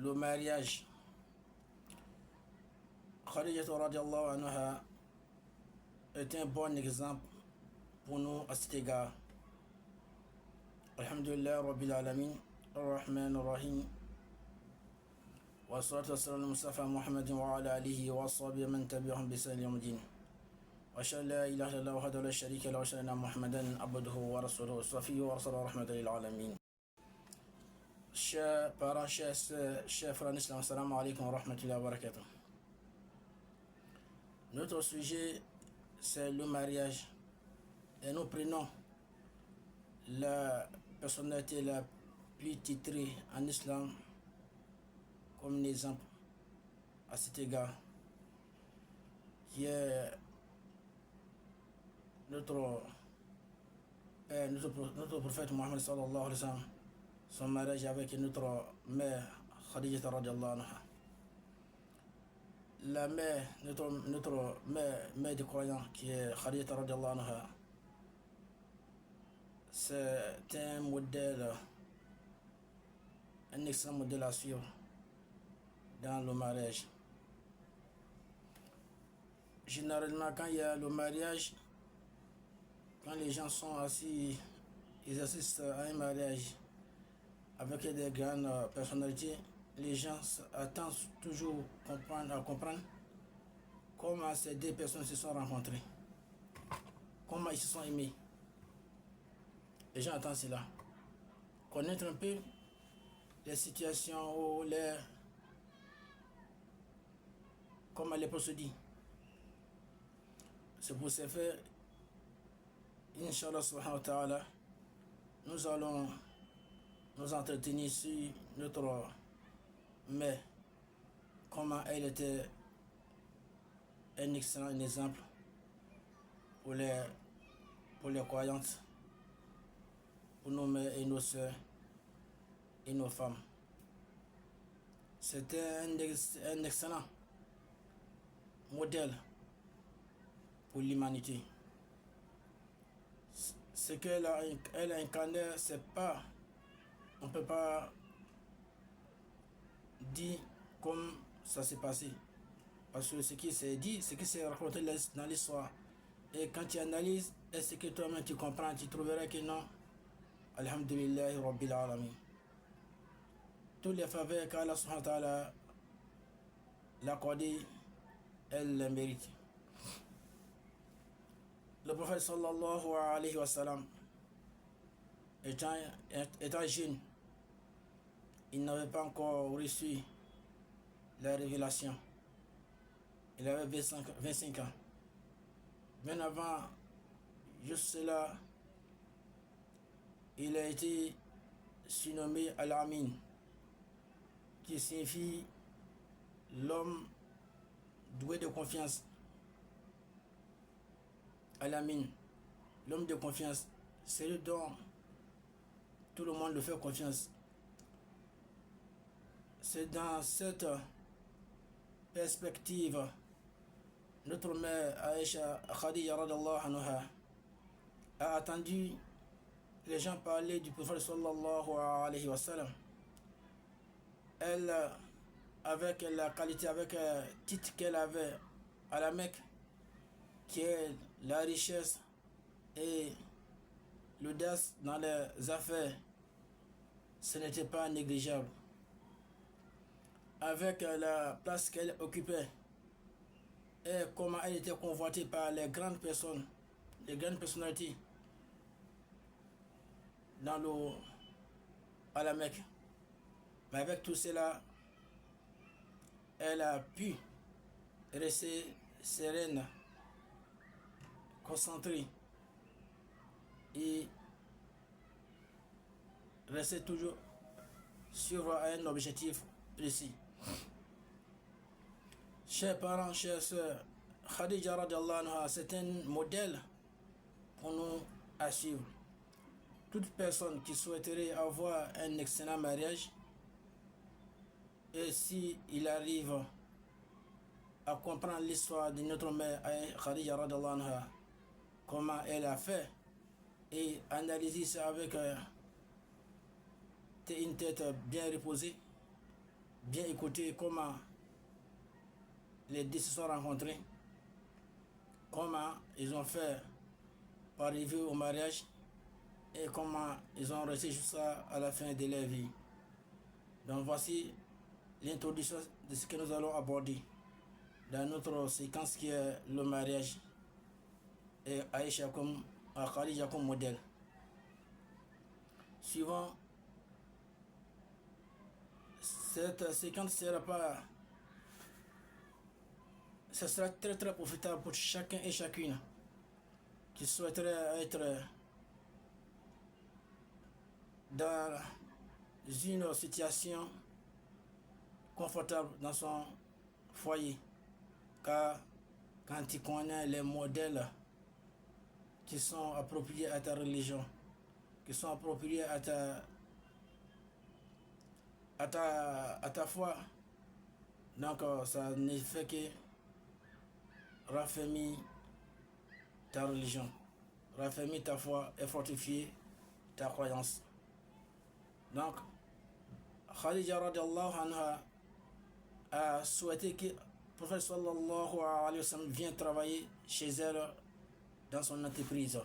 le mariage. Khadija radiallahu anha est un bon exemple pour nous à cet égard. Alhamdulillah Rabbil Alamin, Ar-Rahman Ar-Rahim, wa salatu wa salam Mustafa Muhammadin wa ala alihi wa sahbihi man tabi'ahum bi ihsan ila yawmiddin. Wa ashhadu an la ilaha illallah wahdahu la sharika lahu wa ashhadu anna Muhammadan abduhu wa rasuluhu safiyyuhu wa rasuluhu rahmatan lil alamin. Chers parents, chers frères en islam, assalamu alaikum wa rahmatullahi wa barakatuh. Notre sujet, c'est le mariage. Et nous prenons la personnalité la plus titrée en islam comme un exemple à cet égard, qui est notre prophète Mohammed sallallahu alayhi wa sallam, son mariage avec notre mère Khadija radiallahu anha. La mère, notre mère des croyants, qui est Khadija radiallahu anha, c'est un modèle, un excellent modèle à suivre dans le mariage. Généralement, quand il y a le mariage, quand les gens sont assis, ils assistent à un mariage avec des grandes personnalités, les gens attendent toujours à comprendre comment ces deux personnes se sont rencontrées, comment ils se sont aimés. Les gens attendent cela. Connaître un peu les situations ou comment les procédures. C'est pour ce faire, Inch'Allah subhanahu wa ta'ala, nous allons nous entretenir sur notre mère, comment elle était un excellent exemple pour les croyantes, pour nos mères et nos soeurs et nos femmes. C'était un excellent modèle pour l'humanité. Ce qu'elle a incarné, c'est pas, on ne peut pas dire comme ça s'est passé. Parce que ce qui s'est dit, ce qui s'est raconté dans l'histoire. Et quand tu analyses, est-ce que toi-même tu comprends, tu trouveras que non. Alhamdulillahi Rabbil Alamin. Tous les faveurs qu'Allah subhanahu wa ta'ala l'a accordé, elle les mérite. Le prophète sallallahu alayhi wa sallam, étant jeune, il n'avait pas encore reçu la révélation. Il avait 25 ans. Bien avant, juste cela, il a été surnommé Al-Amin, qui signifie l'homme doué de confiance. Al-Amin, l'homme de confiance, c'est le dont tout le monde le fait confiance. C'est dans cette perspective, notre mère Aïcha Khadija radallahu anha a attendu les gens parler du prophète sallallahu alayhi wa sallam. Elle, avec la qualité, avec le titre qu'elle avait à la Mecque, qui est la richesse et l'audace dans les affaires, ce n'était pas négligeable. Avec la place qu'elle occupait et comment elle était convoitée par les grandes personnes, les grandes personnalités à la Mecque. Mais avec tout cela, elle a pu rester sereine, concentrée et rester toujours sur un objectif précis. Chers parents, chers soeurs, Khadija radiallahu anha, c'est un modèle pour nous à suivre. Toute personne qui souhaiterait avoir un excellent mariage, et si il arrive à comprendre l'histoire de notre mère Khadija radiallahu anha, comment elle a fait, et analyser ça avec une tête bien reposée, bien écouté comment les deux se sont rencontrés, comment ils ont fait pour arriver au mariage et comment ils ont resté jusqu'à la fin de leur vie. Donc voici l'introduction de ce que nous allons aborder dans notre séquence qui est le mariage et Aïcha comme Khadija comme modèle. Suivant cette séquence sera très très profitable pour chacun et chacune qui souhaiterait être dans une situation confortable dans son foyer, car quand tu connais les modèles qui sont appropriés à ta religion, qui sont appropriés à ta foi, donc ça ne fait que raffermir ta religion, raffermir ta foi et fortifier ta croyance. Donc, Khadija radiallahu anha a souhaité que le prophète sallallahu alayhi wa sallam vienne travailler chez elle dans son entreprise.